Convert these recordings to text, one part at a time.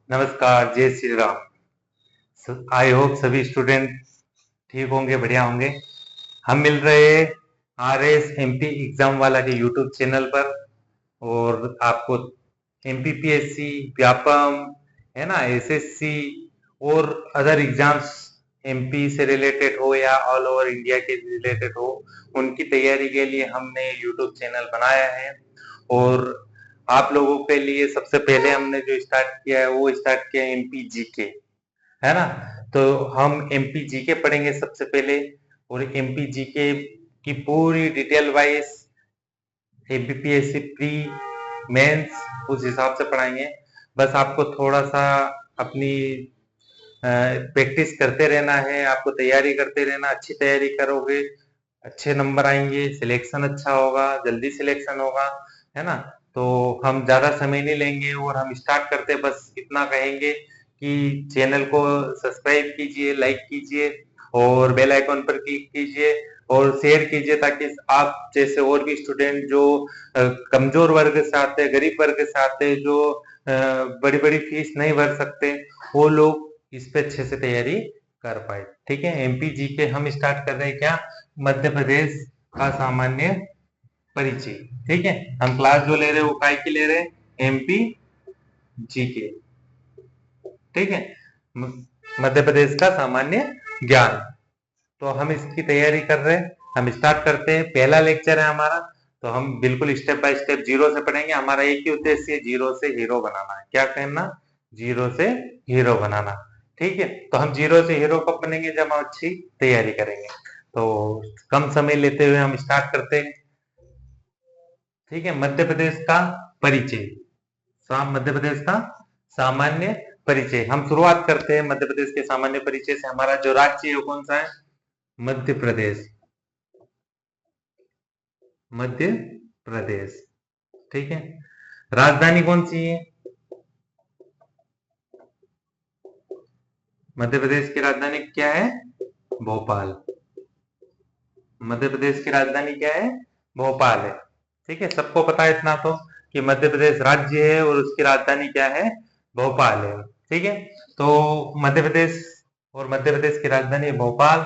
नमस्कार, जय Shri Ram. I hope सभी स्टूडेंट ठीक होंगे, बढ़िया होंगे। हम मिल रहे हैं RS MP एग्जाम वाला के यूट्यूब चैनल पर। और आपको MPPSC, व्यापम, है ना, SSC और अदर एग्जाम्स MP से रिलेटेड हो या ऑल ओवर इंडिया के रिलेटेड हो, उनकी तैयारी के लिए हमने यूट्यूब चैनल बनाया है। और आप लोगों के लिए सबसे पहले हमने जो स्टार्ट किया है वो स्टार्ट किया है MPGK, है ना। तो हम MPGK पढ़ेंगे सबसे पहले, और MPGK की पूरी detail wise APPSC pre mains उस हिसाब से पढ़ाएंगे। बस आपको थोड़ा सा अपनी प्रैक्टिस करते रहना है, आपको तैयारी करते रहना। अच्छी तैयारी करोगे, अच्छे नंबर आएंगे, सिलेक्शन अच्छा होगा, जल्दी सिलेक्शन होगा, है ना। तो हम ज्यादा समय नहीं लेंगे और हम स्टार्ट करते, बस इतना कहेंगे कि चैनल को सब्सक्राइब कीजिए, लाइक कीजिए और बेल आइकॉन पर क्लिक कीजिए और शेयर कीजिए, ताकि आप जैसे और भी स्टूडेंट जो कमजोर वर्ग से आते हैं, गरीब वर्ग से आते हैं, जो बड़ी बड़ी फीस नहीं भर सकते, वो लोग इस पे अच्छे से तैयारी कर पाए। ठीक है, MPGK हम स्टार्ट कर रहे हैं क्या, मध्य प्रदेश का सामान्य परिचय। ठीक है, हम क्लास जो ले रहे हैं वो काय की ले रहे हैं, MPGK। ठीक है, मध्य प्रदेश का सामान्य ज्ञान। तो हम इसकी तैयारी कर रहे हैं, हम स्टार्ट करते हैं। पहला लेक्चर है हमारा, तो हम बिल्कुल स्टेप बाय स्टेप जीरो से पढ़ेंगे। हमारा एक ही उद्देश्य है, जीरो से हीरो बनाना है। क्या कहना, जीरो से हीरो बनाना। ठीक है, तो हम जीरो से हीरो कब बनेंगे, जब हम अच्छी तैयारी करेंगे। तो कम समय लेते हुए हम स्टार्ट करते हैं। ठीक है, मध्य प्रदेश का परिचय, मध्य प्रदेश का सामान्य परिचय। हम शुरुआत करते हैं मध्य प्रदेश के सामान्य परिचय से। हमारा जो राज्य है वो कौन सा है, मध्य प्रदेश। मध्य प्रदेश, ठीक है। राजधानी कौन सी है, मध्य प्रदेश की राजधानी क्या है, भोपाल। मध्य प्रदेश की राजधानी क्या है, भोपाल है। ठीक है, सबको पता है इतना तो, कि मध्य प्रदेश राज्य है और उसकी राजधानी क्या है, भोपाल है। ठीक है, तो मध्य प्रदेश और मध्य प्रदेश की राजधानी भोपाल।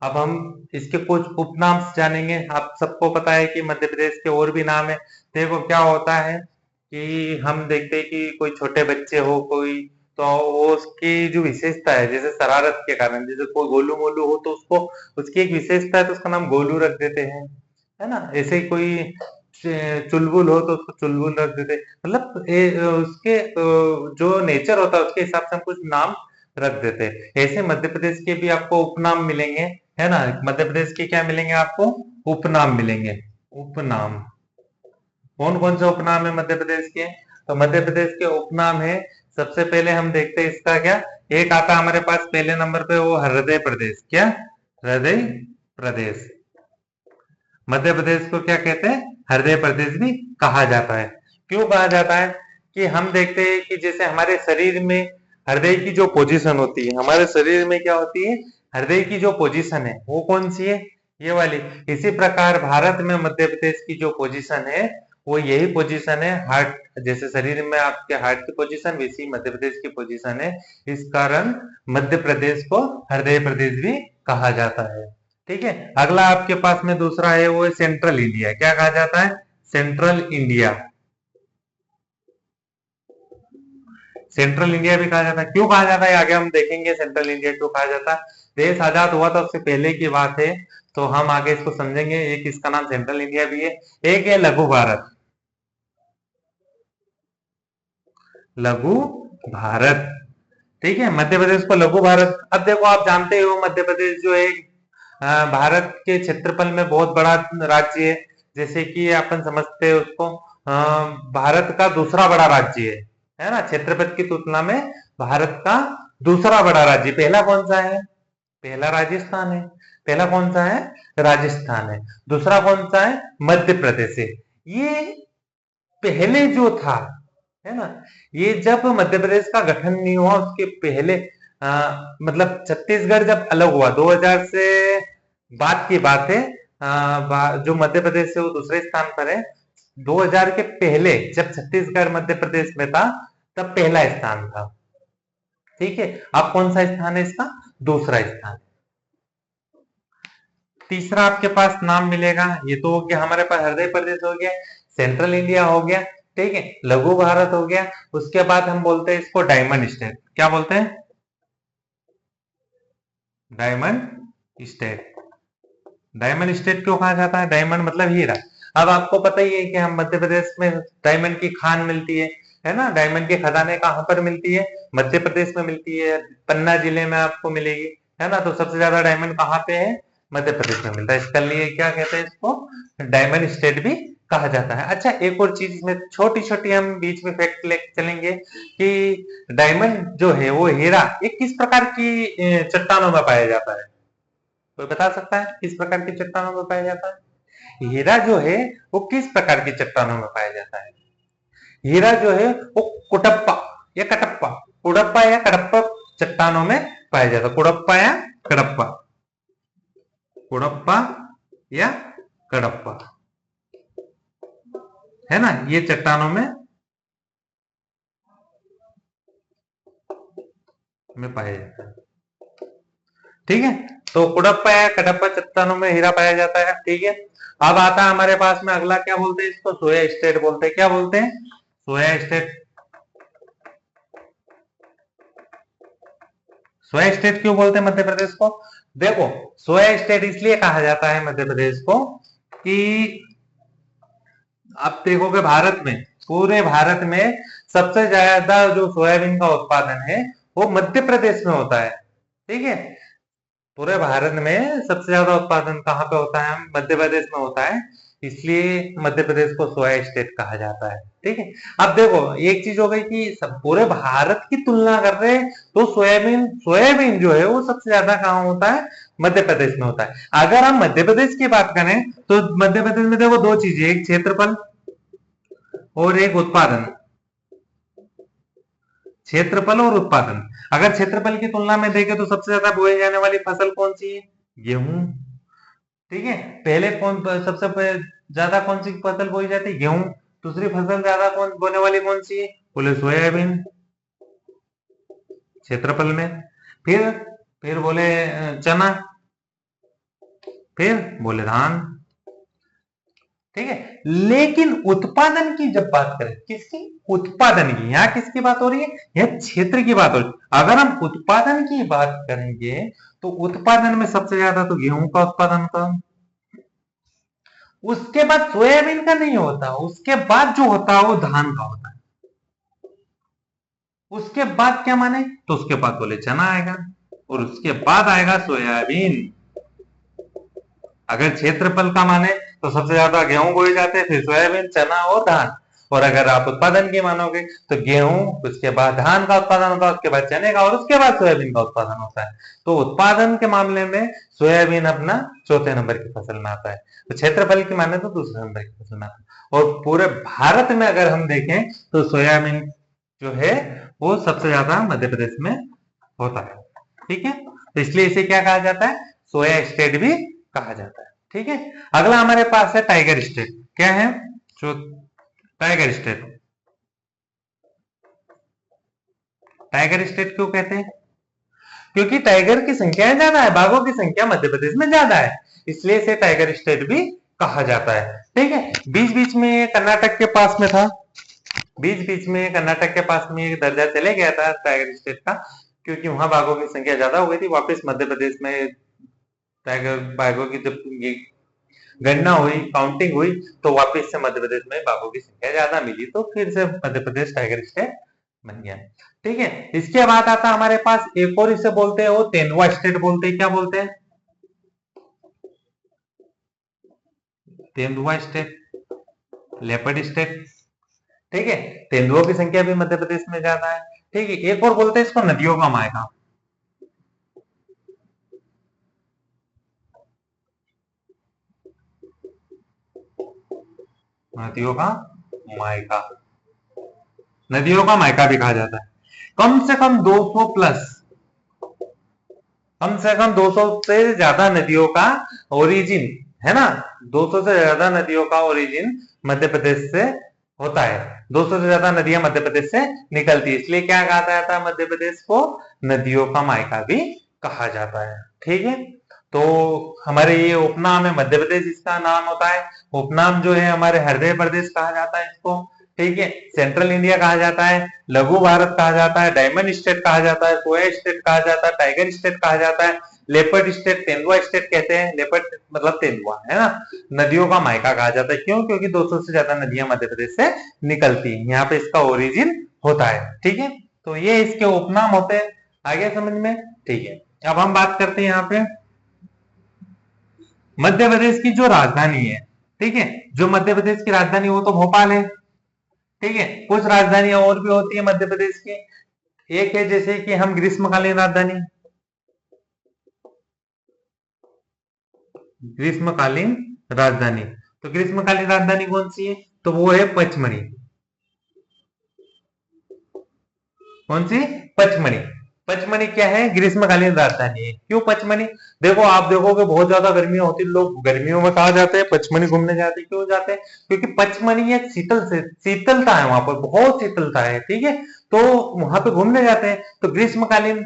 अब हम इसके कुछ उपनाम जानेंगे। आप सबको पता है कि मध्य प्रदेश के और भी नाम है। देखो क्या होता है कि हम देखते हैं कि कोई छोटे बच्चे हो कोई, तो वो उसकी जो विशेषता है, जैसे शरारत के कारण, जैसे कोई गोलू मोलू हो तो उसको, उसकी एक विशेषता है तो उसका नाम गोलू रख देते हैं, है ना। ऐसे ही कोई चुलबुल हो तो उसको चुलबुल रख देते हैं। मतलब उसके जो नेचर होता है उसके हिसाब से हम कुछ नाम रख देते हैं। ऐसे मध्य प्रदेश के भी आपको उपनाम मिलेंगे, है ना। मध्य प्रदेश के क्या मिलेंगे आपको, उपनाम मिलेंगे। उपनाम, कौन कौन से उपनाम है मध्य प्रदेश के, तो मध्य प्रदेश के उपनाम है। सबसे पहले हम देखते हैं इसका क्या, एक आता हमारे पास पहले नंबर पे, वो हृदय प्रदेश। क्या, हृदय प्रदेश। मध्य प्रदेश को क्या कहते हैं, हृदय प्रदेश भी कहा जाता है। क्यों कहा जाता है, कि हम देखते हैं कि जैसे हमारे शरीर में हृदय की जो पोजीशन होती है, हमारे शरीर में क्या होती है, हृदय की जो पोजीशन है वो कौन सी है, ये वाली। इसी प्रकार भारत में मध्य प्रदेश की जो पोजीशन है वो यही पोजीशन है, हार्ट। जैसे शरीर में आपके हार्ट की पोजीशन, वैसी मध्य प्रदेश की पोजीशन है। इस कारण मध्य प्रदेश को हृदय प्रदेश भी कहा जाता है। ठीक है, अगला आपके पास में दूसरा है, वो है सेंट्रल इंडिया। क्या कहा जाता है, सेंट्रल इंडिया। सेंट्रल इंडिया भी कहा जाता है। क्यों कहा जाता है, आगे हम देखेंगे सेंट्रल इंडिया क्यों कहा जाता है। देश आजाद हुआ था उससे पहले की बात है, तो हम आगे इसको समझेंगे। एक इसका नाम सेंट्रल इंडिया भी है, एक है लघु भारत। लघु भारत, ठीक है, मध्य प्रदेश को लघु भारत। अब देखो आप जानते हो मध्य प्रदेश जो है भारत के क्षेत्रफल में बहुत बड़ा राज्य है। जैसे कि अपन समझते हैं उसको, भारत का दूसरा बड़ा राज्य है ना। क्षेत्रफल की तुलना में भारत का दूसरा बड़ा राज्य, पहला कौन सा है, पहला राजस्थान है। पहला कौन सा है, राजस्थान है। दूसरा कौन सा है, मध्य प्रदेश है। ये पहले जो था, है ना, ये जब मध्य प्रदेश का गठन नहीं हुआ उसके पहले, मतलब छत्तीसगढ़ जब अलग हुआ 2000 से बाद की बात है। जो मध्य प्रदेश है वो दूसरे स्थान पर है। 2000 के पहले जब छत्तीसगढ़ मध्य प्रदेश में था, तब पहला स्थान था। ठीक है, अब कौन सा स्थान है इसका? दूसरा स्थान। तीसरा आपके पास नाम मिलेगा, ये तो हो गया हमारे पास हृदय प्रदेश हो गया, सेंट्रल इंडिया हो गया, ठीक है, लघु भारत हो गया। उसके बाद हम बोलते हैं इसको डायमंड स्टेट। क्या बोलते हैं? Diamond state. डायमंड स्टेट क्यों कहा जाता है? डायमंड मतलब हीरा। अब आपको पता ही है कि हम मध्य प्रदेश में डायमंड की खान मिलती है ना? डायमंड की खदानें कहाँ पर मिलती है? मध्य प्रदेश में मिलती है, पन्ना जिले में आपको मिलेगी, है ना? तो सबसे ज्यादा डायमंड कहाँ पे है? मध्य प्रदेश में मिलता है। इसके लिए क्या कहते हैं इसको? डायमंड स्टेट भी कहा जाता है। अच्छा, एक और चीज इसमें छोटी छोटी हम बीच में फैक्ट लेके चलेंगे कि डायमंड जो है वो हीरा, ये किस प्रकार की चट्टानों में पाया जाता है? कोई बता सकता है किस प्रकार की चट्टानों में पाया जाता है? हीरा जो है वो किस प्रकार की चट्टानों में पाया जाता है? हीरा जो है वो कुटप्पा या कटप्पा, कुड़प्पा या कडप्पा चट्टानों में पाया जाता है। कुड़प्पा या कडप्पा, कुड़प्पा या कडप्पा, है ना? ये चट्टानों में पाया जाता है, ठीक है। तो कुड़प्पा या कडप्पा चट्टानों में हीरा पाया जाता है, ठीक है। अब आता है हमारे पास में अगला, क्या बोलते हैं इसको? सोया स्टेट बोलते हैं। क्या बोलते हैं? Soya state. सोया स्टेट क्यों बोलते हैं मध्य प्रदेश को? देखो, सोया स्टेट इसलिए कहा जाता है मध्य प्रदेश को कि आप देखोगे भारत में, पूरे भारत में सबसे ज्यादा जो सोयाबीन का उत्पादन है वो मध्य प्रदेश में होता है, ठीक है। पूरे भारत में सबसे ज्यादा उत्पादन कहाँ पे होता है? मध्य प्रदेश में होता है, इसलिए मध्य प्रदेश को सोया स्टेट कहा जाता है, ठीक है। अब देखो, एक चीज हो गई कि सब पूरे भारत की तुलना कर रहे हैं तो सोयाबीन सोयाबीन जो है वो सबसे ज्यादा कहाँ होता है? मध्य प्रदेश में होता है। अगर हम मध्य प्रदेश की बात करें तो मध्य प्रदेश में देखो दो चीजें, एक क्षेत्रफल और एक उत्पादन। क्षेत्रफल और उत्पादन। अगर क्षेत्रफल की तुलना में देखें तो सबसे ज्यादा बोई जाने वाली फसल कौन सी है? गेहूं, ठीक है। पहले सबसे ज्यादा कौन सी फसल बोई जाती है? गेहूं। दूसरी फसल ज्यादा कौन बोने वाली कौन सी है? बोले सोयाबीन, क्षेत्रफल में। फिर फिर बोले चना, फिर बोले धान, ठीक है। लेकिन उत्पादन की जब बात करें, किसकी? उत्पादन की। यहां किसकी बात हो रही है? यह क्षेत्र की बात हो रही है। अगर हम उत्पादन की बात करेंगे तो उत्पादन में सबसे ज्यादा तो गेहूं का उत्पादन का, उसके बाद सोयाबीन का नहीं होता, उसके बाद जो होता है वो धान का होता है। उसके बाद क्या माने? तो उसके बाद बोले चना आएगा और उसके बाद आएगा सोयाबीन। अगर क्षेत्रफल का माने तो सबसे ज्यादा गेहूं बोए जाते हैं, फिर सोयाबीन, चना और धान। और अगर आप उत्पादन की मानोगे तो गेहूं, उसके बाद धान का उत्पादन होता है, उसके बाद चने का और उसके बाद सोयाबीन का उत्पादन होता है। तो उत्पादन के मामले में सोयाबीन अपना चौथे नंबर की फसल में आता है। तो क्षेत्रफल की माने तो दूसरे नंबर की फसल में आता है। और पूरे भारत में अगर हम देखें तो सोयाबीन जो है वो सबसे ज्यादा मध्य प्रदेश में होता है, ठीक है। तो इसलिए इसे क्या कहा जाता है? सोया स्टेट भी कहा जाता है, ठीक है। अगला हमारे पास है टाइगर स्टेट। क्या है? जो टाइगर स्टेट। टाइगर स्टेट क्यों कहते हैं? क्योंकि टाइगर की संख्या ज्यादा है, बाघों की संख्या मध्य प्रदेश में ज्यादा है, इसलिए इसे टाइगर स्टेट भी कहा जाता है, ठीक है। बीच बीच में कर्नाटक के पास में था, बीच बीच में कर्नाटक के पास में एक दर्जा चले गया था टाइगर स्टेट का, क्योंकि वहां बाघों की संख्या ज्यादा हो गई थी। वापस मध्य प्रदेश में टाइगर बाघों की जब गणना हुई, काउंटिंग हुई, तो वापस से मध्य प्रदेश में बाघों की संख्या ज्यादा मिली, तो फिर से मध्य प्रदेश टाइगर स्टेट बन गया, ठीक है। इसके बाद आता हमारे पास एक और, इसे बोलते हैं वो तेंदुआ स्टेट बोलते हैं। क्या बोलते हैं? तेंदुआ स्टेट, लेपर्ड स्टेट, ठीक है। तेंदुओं की संख्या भी मध्य प्रदेश में ज्यादा है, ठीक है। एक और बोलते हैं इसको नदियों का मायका। नदियों का मायका, नदियों का मायका भी कहा जाता है। कम से कम 200 प्लस, कम से कम 200 से ज्यादा नदियों का ओरिजिन, है ना, 200 से ज्यादा नदियों का ओरिजिन मध्य प्रदेश से होता है। 200 से ज्यादा नदियां मध्य प्रदेश से निकलती है, इसलिए क्या कहा जाता है मध्य प्रदेश को, नदियों का मायका भी कहा जाता है। ठीक है, तो हमारे ये उपनाम है मध्य प्रदेश, इसका नाम होता है। उपनाम जो है हमारे हृदय प्रदेश कहा जाता है इसको। ठीक है, सेंट्रल इंडिया कहा जाता है, लघु भारत कहा जाता है, डायमंड स्टेट कहा जाता है, सोया स्टेट कहा जाता है, टाइगर स्टेट कहा जाता है, लेपर्ड स्टेट, तेंदुआ स्टेट कहते हैं, लेपर्ड मतलब तेंदुआ है ना। नदियों का मायका कहा जाता है, क्यों? क्योंकि 200 से ज्यादा नदियां मध्य प्रदेश से निकलती हैं, यहाँ पे इसका ओरिजिन होता है। ठीक है, तो ये इसके उपनाम होते हैं। आगे समझ में? ठीक है, अब हम बात करते हैं यहाँ पे मध्य प्रदेश की जो राजधानी है। ठीक है, जो मध्य प्रदेश की राजधानी वो तो भोपाल है। ठीक है, कुछ राजधानियां और भी होती है मध्य प्रदेश की। एक है जैसे कि हम ग्रीष्मकालीन राजधानी, ग्रीष्मकालीन राजधानी, तो ग्रीष्मकालीन राजधानी कौन सी है? तो वो है पचमढ़ी। कौन सी? पचमढ़ी। पचमढ़ी क्या है? ग्रीष्मकालीन राजधानी है। क्यों पचमढ़ी? देखो, आप देखोगे बहुत ज्यादा गर्मियां होती, लोग गर्मियों में कहा जाते हैं पचमढ़ी घूमने जाते हैं। क्यों जाते हैं? क्योंकि पचमढ़ी एक शीतलता है, वहां पर बहुत शीतलता है। ठीक है, तो वहां पे घूमने जाते हैं। तो ग्रीष्मकालीन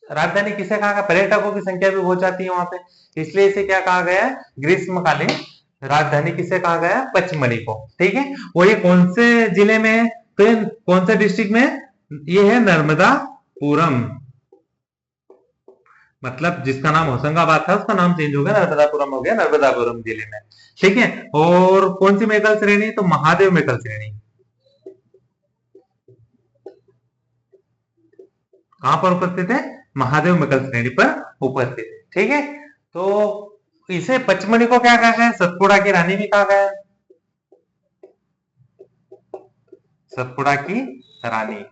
राजधानी किसे कहा गया? पर्यटकों की संख्या भी बहुत जाती है वहां पे, इसलिए इसे क्या कहा गया है? ग्रीष्मकालीन राजधानी किसे कहा गया? पचमढ़ी को। ठीक है, वो ये कौन से जिले में है? तो ये कौन से डिस्ट्रिक्ट में? ये है नर्मदापुरम, मतलब जिसका नाम होशंगाबाद था उसका नाम चेंज हो गया, नर्मदापुरम हो गया, नर्मदापुरम जिले में। ठीक है, और कौन सी मेकल श्रेणी? तो महादेव मेकल श्रेणी। कहां पर उपस्थित है? महादेव मेकल श्रेणी पर उपस्थित है। ठीक है, तो इसे पचमढ़ी को क्या कहा गया है? सतपुड़ा की रानी भी कहा गया है, सतपुड़ा की रानी।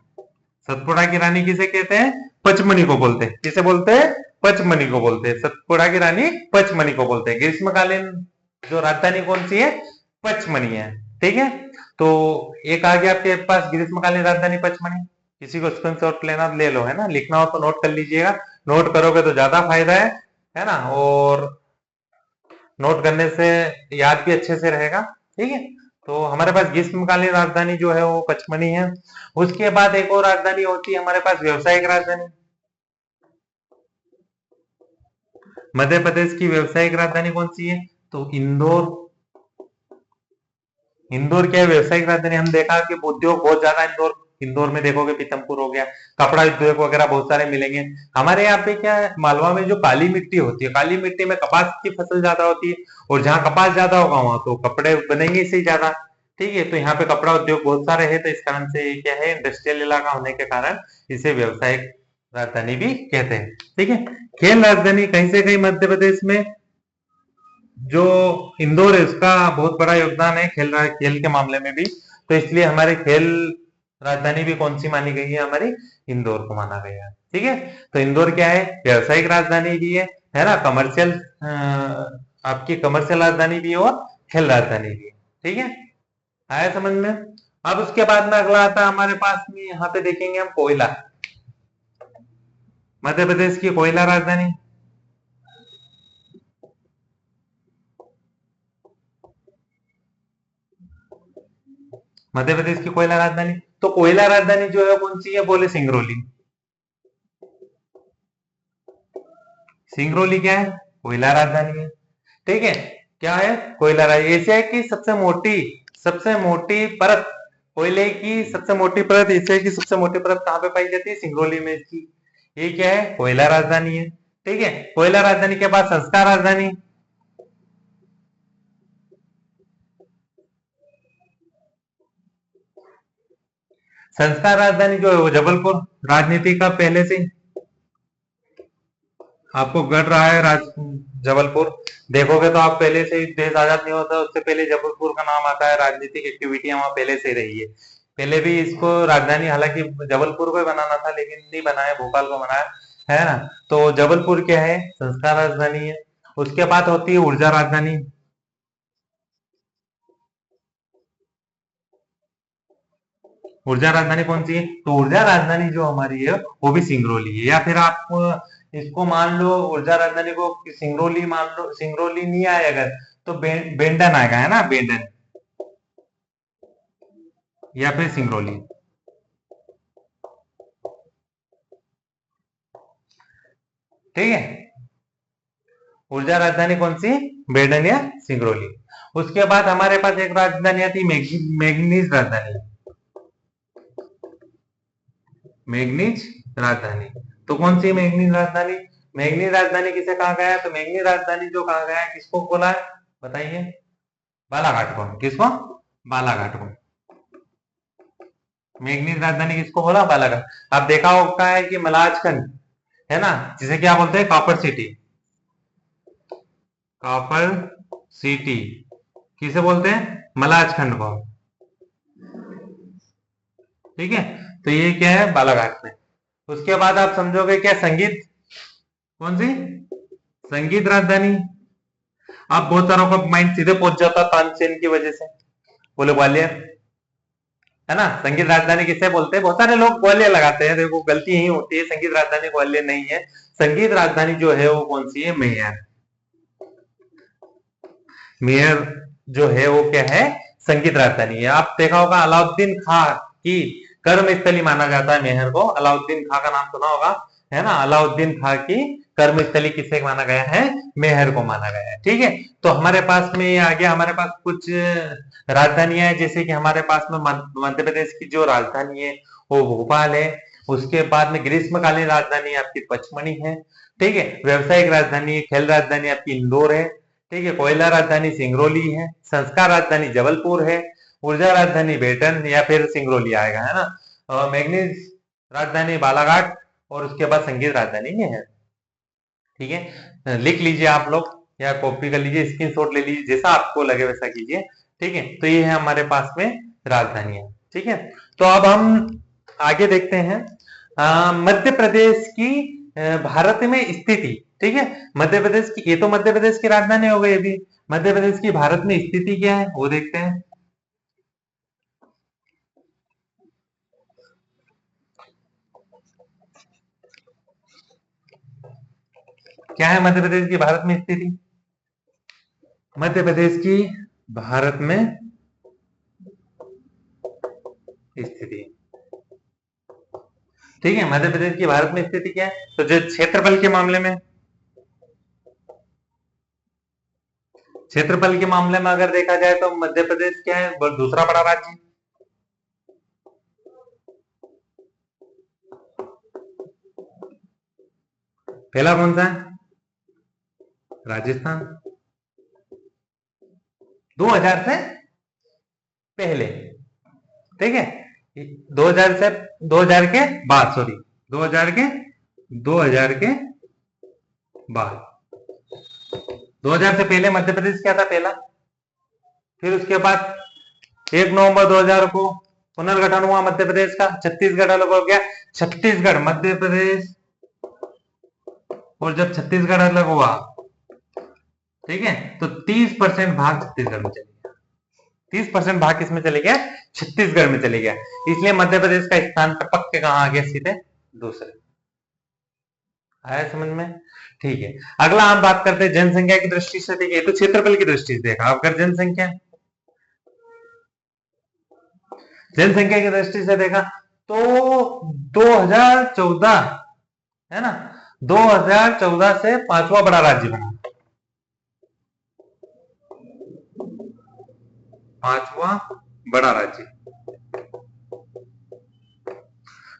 सतपुड़ा की रानी किसे कहते हैं? पचमढ़ी को बोलते हैं। किसे बोलते हैं? पचमढ़ी को बोलते हैं। सतपुड़ा की रानी पचमढ़ी को बोलते हैं। ग्रीष्मकालीन जो राजधानी कौन सी है? पचमढ़ी है। ठीक है, तो एक आ गया आपके पास ग्रीष्मकालीन राजधानी पचमढ़ी। किसी को स्क्रीनशॉट लेना ले लो, है ना, लिखना हो तो नोट कर लीजिएगा, नोट करोगे तो ज्यादा फायदा है ना, और नोट करने से याद भी अच्छे से रहेगा। ठीक है, तो हमारे पास ग्रीष्मकालीन राजधानी जो है वो पचमढ़ी है। उसके बाद एक और राजधानी होती है हमारे पास व्यावसायिक राजधानी। मध्य प्रदेश की व्यावसायिक राजधानी कौन सी है? तो इंदौर। इंदौर क्या है? व्यावसायिक राजधानी। हम देखा कि उद्योग बहुत ज्यादा इंदौर, इंदौर में देखोगे पीतमपुर हो गया, कपड़ा उद्योग वगैरह बहुत सारे मिलेंगे। हमारे यहाँ पे क्या है, मालवा में जो काली मिट्टी होती है, काली मिट्टी में कपास की फसल ज्यादा होती है, और जहाँ कपास ज्यादा होगा वहां तो कपड़े बनेंगे इससे ज्यादा। ठीक है, तो यहाँ पे कपड़ा उद्योग बहुत सारे है, तो इस कारण से ये क्या है, इंडस्ट्रियल इलाका होने के कारण इसे व्यावसायिक राजधानी भी कहते हैं। ठीक है, खेल राजधानी कहीं से कहीं मध्य प्रदेश में जो इंदौर है उसका बहुत बड़ा योगदान है खेल के मामले में भी, तो इसलिए हमारे खेल राजधानी भी कौन सी मानी गई है? हमारी इंदौर को माना गया है। ठीक है, तो इंदौर क्या है? व्यावसायिक राजधानी भी है ना, कमर्शियल, आपकी कमर्शियल राजधानी भी है और खेल राजधानी भी है। ठीक है, आया समझ में? अब उसके बाद में अगला आता है हमारे पास में, यहाँ पे देखेंगे हम कोयला। मध्य प्रदेश की कोयला राजधानी, मध्य प्रदेश की कोयला राजधानी, तो कोयला राजधानी जो है कौन सी है? बोले सिंगरौली। सिंगरौली क्या है? कोयला राजधानी है। ठीक है, क्या है? कोयला राजधानी। एशिया की सबसे मोटी परत, कोयले की सबसे मोटी परत, एशिया की सबसे मोटी परत कहाँ पे पाई जाती है? सिंगरौली में इसकी। ये क्या है? कोयला राजधानी है। ठीक है, कोयला राजधानी के बाद संस्कार राजधानी, संस्कार राजधानी जो है वो जबलपुर। राजनीति का पहले से आपको गढ़ रहा है जबलपुर, देखोगे तो आप पहले से ही, देश आजाद नहीं होता उससे पहले जबलपुर का नाम आता है, राजनीतिक एक्टिविटी वहां पहले से रही है। पहले भी इसको राजधानी, हालांकि जबलपुर को ही बनाना था लेकिन नहीं बनाया, भोपाल को बनाया, है ना। तो जबलपुर क्या है? संस्कार राजधानी है। उसके बाद होती है ऊर्जा राजधानी। ऊर्जा राजधानी कौन सी है? तो ऊर्जा राजधानी जो हमारी है वो भी सिंगरौली है, या फिर आप इसको मान लो, ऊर्जा राजधानी को सिंगरौली मान लो, सिंगरौली नहीं आए अगर तो बेंडन आएगा, है ना, बेंडन। या फिर सिंगरौली। ठीक है, ऊर्जा राजधानी कौन सी, बेडन या सिंगरौली। उसके बाद हमारे पास एक राजधानी आती मैग्नीज राजधानी, मैग्नीज राजधानी। तो कौन सी मैग्नीज राजधानी, मैग्नीज राजधानी किसे कहा गया है, तो मैग्नीज राजधानी जो कहा गया है किसको बोला है बताइए, बालाघाट को। किसको, बालाघाट को। मैग्नीज राजधानी किसको बोला, बालाघाट। आप देखा होगा है कि मलाजखंड है ना, जिसे क्या बोलते हैं, कॉपर सिटी, कॉपर सिटी किसे बोलते हैं, मलाजखंड को। ठीक है, तो ये क्या है, बालाघाट में। उसके बाद आप समझोगे क्या, संगीत, कौन सी, संगीत राजधानी। आप बहुत सारों का माइंड सीधे पहुंच जाता तानसेन की वजह से, बोले ग्वालियर, है ना। संगीत राजधानी किसे बोलते हैं, बहुत सारे लोग ग्वालियर लगाते हैं, देखो गलती यही होती है, संगीत राजधानी ग्वालियर नहीं है। संगीत राजधानी जो है वो कौन सी है, मेयर। मेयर जो है वो क्या है, संगीत राजधानी है। आप देखा होगा अलाउद्दीन खां की कर्म स्थली माना जाता है मेहर को। अलाउद्दीन खां का नाम सुना होगा, है ना। अलाउद्दीन खां की कर्म स्थली किसे माना गया है, मेहर को माना गया है। ठीक है, तो हमारे पास में ये आ गया, हमारे पास कुछ राजधानियां हैं, जैसे कि हमारे पास में मध्य प्रदेश की जो राजधानी है वो भोपाल है। उसके बाद में ग्रीष्मकालीन राजधानी आपकी पचमढ़ी है। ठीक है, व्यवसायिक राजधानी, खेल राजधानी आपकी इंदौर है। ठीक है, कोयला राजधानी सिंगरौली है। संस्कार राजधानी जबलपुर है। ऊर्जा राजधानी बेटन या फिर सिंगरौली आएगा, है ना। मैग्नीज राजधानी बालाघाट, और उसके बाद संगीत राजधानी में है। ठीक है, लिख लीजिए आप लोग या कॉपी कर लीजिए, स्क्रीनशॉट ले लीजिए, जैसा आपको लगे वैसा कीजिए। ठीक है, तो ये है हमारे पास में राजधानियां। ठीक है, तो अब हम आगे देखते हैं मध्य प्रदेश की भारत में स्थिति। ठीक है, मध्य प्रदेश की, ये तो मध्य प्रदेश की राजधानी हो गई। अभी मध्य प्रदेश की भारत में स्थिति क्या है वो देखते हैं। क्या है मध्य प्रदेश की भारत में स्थिति, मध्य प्रदेश की भारत में स्थिति। ठीक है, मध्य प्रदेश की भारत में स्थिति क्या है, तो जो क्षेत्रफल के मामले में, क्षेत्रफल के मामले में अगर देखा जाए तो मध्य प्रदेश क्या है, दूसरा बड़ा राज्य। पहला कौन सा है, राजस्थान, 2000 से पहले। ठीक है, 2000 से 2000 के बाद, सॉरी 2000 के 2000 के बाद, 2000 से पहले मध्य प्रदेश क्या था, पहला। फिर उसके बाद 1 नवंबर 2000 को पुनर्गठन हुआ मध्य प्रदेश का, छत्तीसगढ़ अलग हो गया। छत्तीसगढ़, मध्य प्रदेश और जब छत्तीसगढ़ अलग हुआ, ठीक है, तो 30% भाग छत्तीसगढ़ में चले गया। 30% भाग किसमें चले गया, छत्तीसगढ़ में चले गया। इसलिए मध्य प्रदेश का स्थान टपक के कहां आ गया, सीधे दूसरे। आया समझ में। ठीक है, अगला हम बात करते हैं जनसंख्या की दृष्टि से। देखिए, तो क्षेत्रफल की दृष्टि से देखा, अगर जनसंख्या की दृष्टि से देखा तो 2014, है ना, 2014 से पांचवा बड़ा राज्य बना, पांचवा बड़ा राज्य,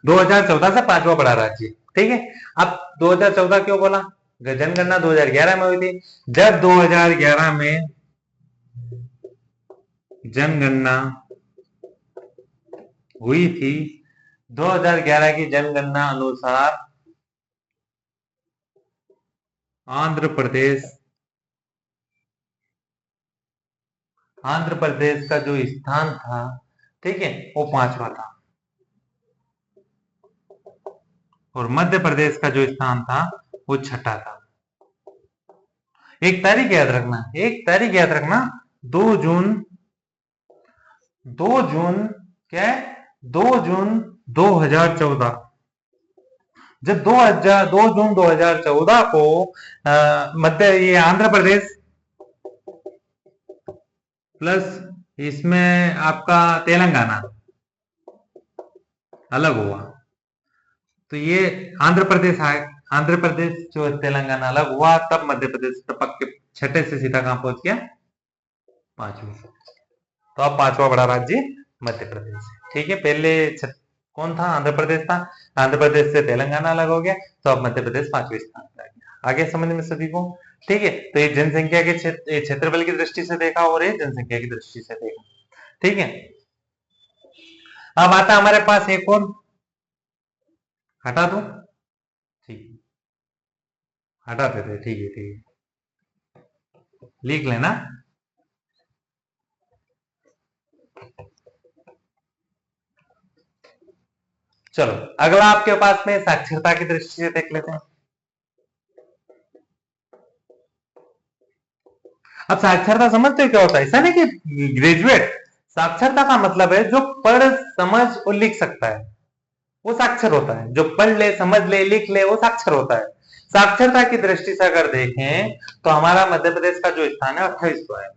2014 से पांचवा बड़ा राज्य। ठीक है, अब 2014 क्यों बोला, जनगणना 2011 में हुई थी। जब 2011 में जनगणना हुई थी, 2011 की जनगणना अनुसार आंध्र प्रदेश का जो स्थान था, ठीक है, वो पांचवा था, और मध्य प्रदेश का जो स्थान था वो छठा था। एक तारीख याद रखना, 2 जून, क्या है, 2 जून 2014। जब 2 जून 2014 को मध्य, ये आंध्र प्रदेश प्लस इसमें आपका तेलंगाना, अलग हुआ। तो ये आंध्र प्रदेश जो तेलंगाना अलग हुआ, तब मध्य प्रदेश टपक के छठे से सीधा कहां पहुंच गया, पांचवें। तो अब पांचवा बड़ा राज्य मध्य प्रदेश है। ठीक है, पहले कौन था, आंध्र प्रदेश था। आंध्र प्रदेश से तेलंगाना अलग हो गया, तो अब मध्य प्रदेश पांचवें स्थान पर आ गया। आगे समझ में सभी को। ठीक है, तो ये जनसंख्या के क्षेत्रफल की दृष्टि से देखा और ये जनसंख्या की दृष्टि से देखा। ठीक है, अब आता हमारे पास एक और, हटा दो, ठीक, हटा देते, ठीक है, ठीक है, लिख लेना। चलो अगला आपके पास में साक्षरता की दृष्टि से देख लेते हैं। अब साक्षरता समझते हो क्या होता है, ऐसा नहीं कि ग्रेजुएट। साक्षरता का मतलब है जो पढ़ समझ और लिख सकता है वो साक्षर होता है। जो पढ़ ले, समझ ले, लिख ले, वो साक्षर होता है। साक्षरता की दृष्टि से अगर देखें तो हमारा मध्य प्रदेश का जो स्थान है 28वां है।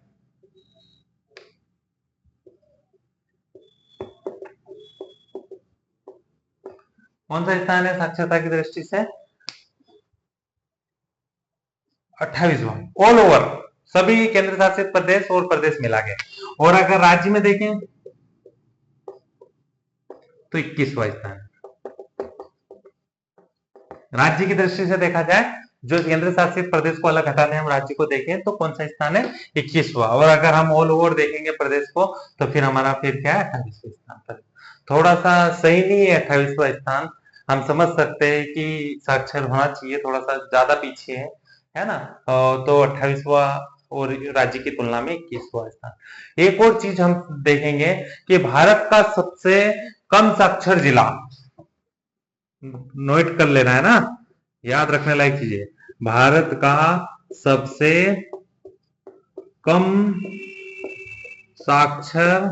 कौन सा स्थान है साक्षरता की दृष्टि से, 28वां, ऑल ओवर, सभी केंद्र शासित प्रदेश और प्रदेश मिला के। और अगर राज्य में देखें तो 21वां स्थान। राज्य की दृष्टि से देखा जाए, जो केंद्र शासित प्रदेश को अलग हटा दें, हम राज्य को देखें तो कौन सा स्थान है, 21वां। और अगर हम ऑल ओवर देखेंगे प्रदेश को तो फिर हमारा फिर क्या है, 28वें स्थान पर। थोड़ा सा सही नहीं है 28वां स्थान। हम समझ सकते हैं कि साक्षर होना चाहिए, थोड़ा सा ज्यादा पीछे है ना। तो 28वां और राज्य की तुलना में 21वां स्थान। एक और चीज हम देखेंगे कि भारत का सबसे कम साक्षर जिला, नोट कर लेना है ना, याद रखने लायक चीज है। भारत का सबसे कम साक्षर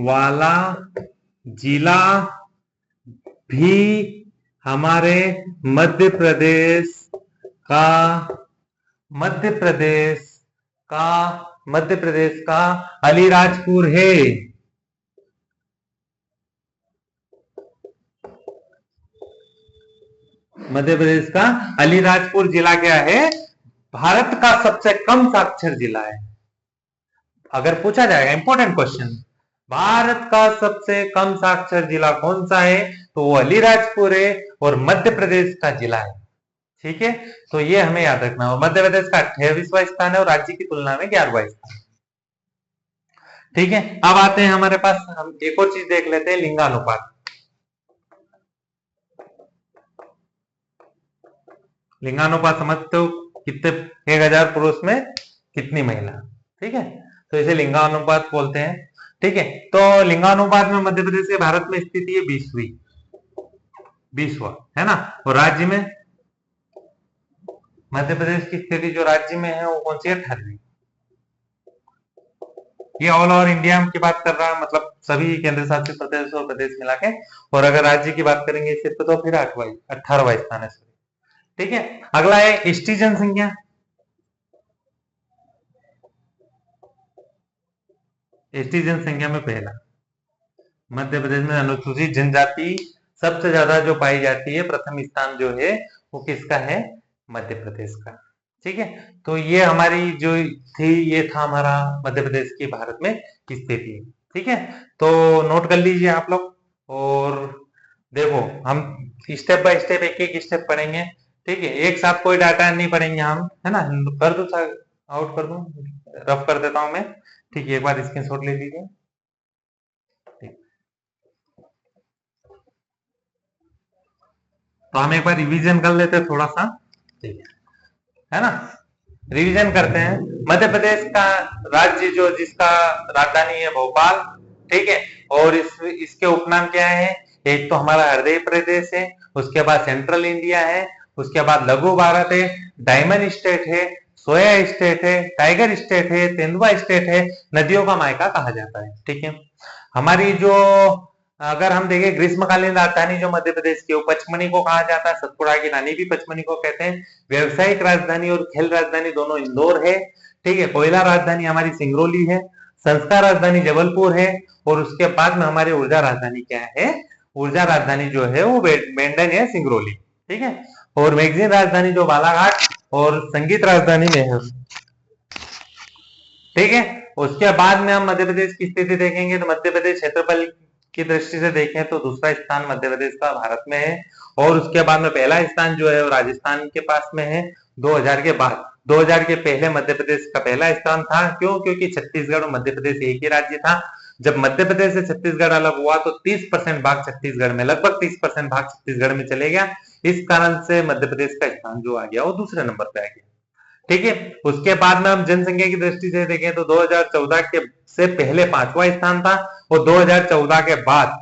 वाला जिला भी हमारे मध्य प्रदेश का अलीराजपुर है। मध्य प्रदेश का अलीराजपुर जिला क्या है, भारत का सबसे कम साक्षर जिला है। अगर पूछा जाएगा, इंपॉर्टेंट क्वेश्चन, भारत का सबसे कम साक्षर जिला कौन सा है, तो वो अलीराजपुर है और मध्य प्रदेश का जिला है। ठीक है, तो ये हमें याद रखना है। मध्य प्रदेश का 28वां स्थान है और राज्य की तुलना में 11वां स्थान। ठीक है, अब आते हैं हमारे पास, हम एक और चीज देख लेते हैं, लिंगानुपात। लिंगानुपात समझते हो, कितने 1000 पुरुष में कितनी महिला। ठीक है, तो इसे लिंगानुपात बोलते हैं। ठीक है, तो लिंगानुपात में मध्य प्रदेश के भारत में स्थिति है 20वां है ना। और राज्य में मध्य प्रदेश की स्थिति जो राज्य में है वो कौन सी है, 18वीं। ये ऑल ओवर इंडिया की बात कर रहा है, मतलब सभी केंद्र शासित प्रदेश और प्रदेश मिला के। और अगर राज्य की बात करेंगे सिर्फ, तो फिर 18वां स्थान है। ठीक है, अगला है एसटी जनसंख्या। एसटी जनसंख्या में पहला मध्य प्रदेश में अनुसूचित जनजाति सबसे ज्यादा जो पाई जाती है, प्रथम स्थान जो है वो किसका है, मध्य प्रदेश का। ठीक है, तो ये हमारी जो थी, ये था हमारा मध्य प्रदेश की भारत में स्थिति। ठीक है, तो नोट कर लीजिए आप लोग। और देखो, हम स्टेप बाय स्टेप एक एक स्टेप पढ़ेंगे। ठीक है, एक साथ कोई डाटा नहीं पढ़ेंगे हम, है ना। कर दो, आउट कर दो, रफ कर देता हूं मैं। ठीक है, एक बार स्क्रीनशॉट ले लीजिए। तो हम एक बार रिवीजन कर लेते हैं थोड़ा सा, ठीक है ना। रिवीजन करते हैं। मध्य प्रदेश का राज्य जो जिसका राजधानी है भोपाल, ठीक है, और इसके उपनाम क्या है, एक तो हमारा हृदय प्रदेश है, उसके बाद सेंट्रल इंडिया है, उसके बाद लघु भारत है, डायमंड स्टेट है, सोया स्टेट है, टाइगर स्टेट है, तेंदुआ स्टेट है, नदियों का मायका कहा जाता है। ठीक है, हमारी जो, अगर हम देखें ग्रीष्मकालीन राजधानी जो मध्य प्रदेश की, वो पचमणी को कहा जाता है, सतपुड़ा की रानी भी पचमणी को कहते हैं। व्यवसायिक राजधानी और खेल राजधानी दोनों इंदौर है। ठीक है, कोयला राजधानी हमारी सिंगरौली है, संस्कार राजधानी जबलपुर है, और उसके बाद में हमारी ऊर्जा राजधानी क्या है, ऊर्जा राजधानी जो है वो मेंढन है सिंगरौली, ठीक है। और मैगजीन राजधानी जो बालाघाट और संगीत राजधानी मैसूर, ठीक है। उसके बाद में हम मध्य प्रदेश की स्थिति देखेंगे तो मध्य प्रदेश क्षेत्रफल की दृष्टि से देखें तो दूसरा स्थान मध्य प्रदेश का भारत में है। और उसके बाद में पहला स्थान जो है वो राजस्थान के पास में है 2000 के बाद। 2000 के पहले मध्य प्रदेश का पहला स्थान था, क्यों? क्योंकि छत्तीसगढ़ और मध्य प्रदेश एक ही राज्य था। जब मध्य प्रदेश से छत्तीसगढ़ अलग हुआ तो 30% भाग छत्तीसगढ़ में, लगभग 30% भाग छत्तीसगढ़ में चले गया। इस कारण से मध्य प्रदेश का स्थान जो आ गया वो दूसरे नंबर पे आ गया, ठीक है। उसके बाद में हम जनसंख्या की दृष्टि से देखें तो 2014 के से पहले 5वां स्थान था, और 2014 के बाद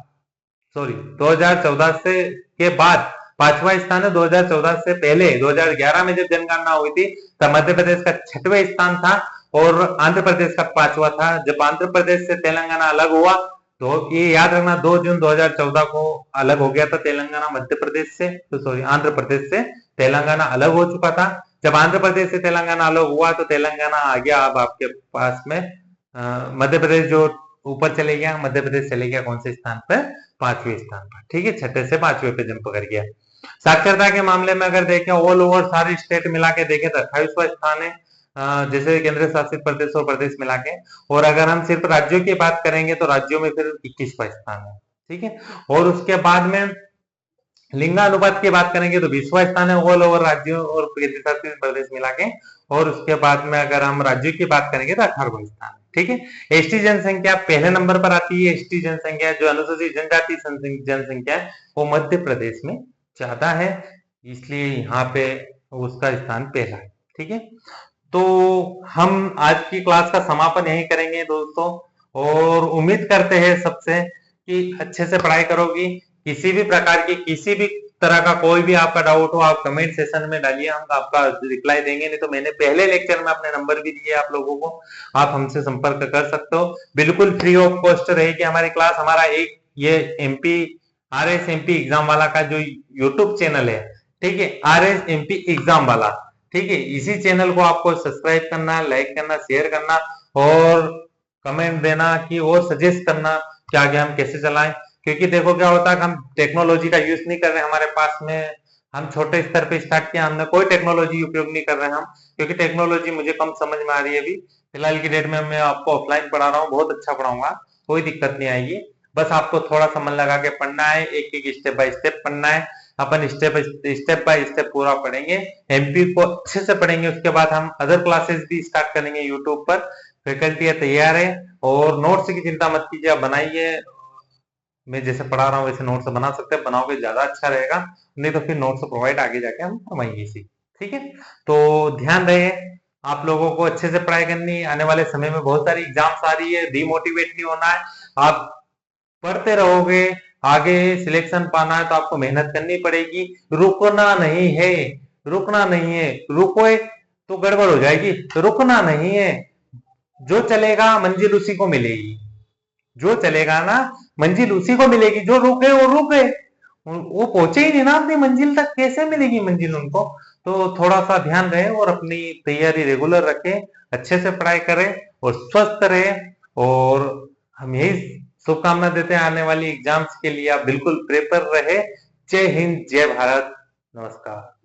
2014 से के बाद 5वां स्थान है। 2014 से पहले 2011 में जब जनगणना हुई थी तब मध्य प्रदेश का 6वां स्थान था और आंध्र प्रदेश का 5वां था। जब आंध्र प्रदेश से तेलंगाना अलग हुआ तो ये याद रखना 2 जून 2014 को अलग हो गया था तेलंगाना मध्य प्रदेश से, आंध्र प्रदेश से तेलंगाना अलग हो चुका था। जब आंध्र प्रदेश से तेलंगाना अलग हुआ तो तेलंगाना आ गया अब आपके पास में मध्य प्रदेश जो ऊपर चले गया, मध्य प्रदेश चले गया कौन से स्थान पर? 5वें स्थान पर, ठीक है। 6 से 5वें पे जंप कर गया। साक्षरता के मामले में अगर देखें ऑल ओवर सारी स्टेट मिला के देखें तो 28वां स्थान है, जैसे केंद्र शासित प्रदेश और प्रदेश मिला के। और अगर हम सिर्फ राज्यों की बात करेंगे तो राज्यों में फिर 21वां स्थान है, ठीक है। और उसके बाद में लिंगानुपात की बात करेंगे तो 20वां स्थान है ऑल ओवर राज्यों और केंद्र शासित प्रदेश मिला के। और उसके बाद में अगर हम राज्यों की बात करेंगे तो 18वां स्थान, ठीक है। एसटी जनसंख्या पहले नंबर पर आती है। एसटी जनसंख्या जो अनुसूचित जनजाति जनसंख्या है वो मध्य प्रदेश में ज्यादा है, इसलिए यहाँ पे उसका स्थान पहला है, ठीक है। तो हम आज की क्लास का समापन यही करेंगे दोस्तों, और उम्मीद करते हैं सबसे कि अच्छे से पढ़ाई करोगी। किसी भी प्रकार की किसी भी तरह का कोई भी आपका डाउट हो आप कमेंट सेशन में डालिए, हम आपका रिप्लाई देंगे। नहीं तो मैंने पहले लेक्चर में अपने नंबर भी दिए आप लोगों को, आप हमसे संपर्क कर सकते हो। बिल्कुल फ्री ऑफ कॉस्ट रहेगी हमारी क्लास। हमारा एक ये RS-MP एग्जाम वाला का जो यूट्यूब चैनल है, ठीक है, RS-MP एग्जाम वाला, ठीक है। इसी चैनल को आपको सब्सक्राइब करना, लाइक करना, शेयर करना और कमेंट देना कि और सजेस्ट करना कि आगे हम कैसे चलाएं। क्योंकि देखो क्या होता है कि हम टेक्नोलॉजी का यूज नहीं कर रहे, हमारे पास में हम छोटे स्तर पे स्टार्ट किया, हमने कोई टेक्नोलॉजी उपयोग नहीं कर रहे हम, क्योंकि टेक्नोलॉजी मुझे कम समझ में आ रही है अभी फिलहाल की डेट में। मैं आपको ऑफलाइन पढ़ा रहा हूँ, बहुत अच्छा पढ़ाऊंगा, कोई दिक्कत नहीं आएगी। बस आपको थोड़ा सा मन लगा के पढ़ना है, एक एक स्टेप बाय स्टेप पढ़ना है। अपन स्टेप बाय स्टेप पूरा पढ़ेंगे, MP को अच्छे से पढ़ेंगे। उसके बाद हम अदर क्लासेस भी स्टार्ट करेंगे यूट्यूब पर। फैकल्टी तैयार है और नोट्स की चिंता मत कीजिए, आप बनाइए। मैं जैसे पढ़ा रहा हूँ वैसे नोट्स बना सकते हैं, बनाओगे ज्यादा अच्छा रहेगा, नहीं तो फिर नोट्स प्रोवाइड आगे जाके हम करवाएंगे इसी, ठीक है। तो ध्यान रहे, आप लोगों को अच्छे से पढ़ाई करनी है। आने वाले समय में बहुत सारी एग्जाम्स आ रही है, डिमोटिवेट नहीं होना है। आप पढ़ते रहोगे, आगे सिलेक्शन पाना है तो आपको मेहनत करनी पड़ेगी, रुकना नहीं है, रुकना नहीं है। रुकोए तो गड़बड़ हो जाएगी, रुकना नहीं है। जो चलेगा मंजिल उसी को मिलेगी, जो चलेगा ना मंजिल उसी को मिलेगी। जो रुके वो रुके, वो पहुंचे ही नहीं ना अपनी मंजिल तक, कैसे मिलेगी मंजिल उनको? तो थोड़ा सा ध्यान रहे और अपनी तैयारी रेगुलर रखें, अच्छे से पढ़ाई करें और स्वस्थ रहे। और हम यही शुभकामना देते हैं आने वाली एग्जाम्स के लिए, आप बिल्कुल प्रिपेयर रहे। जय हिंद, जय भारत, नमस्कार।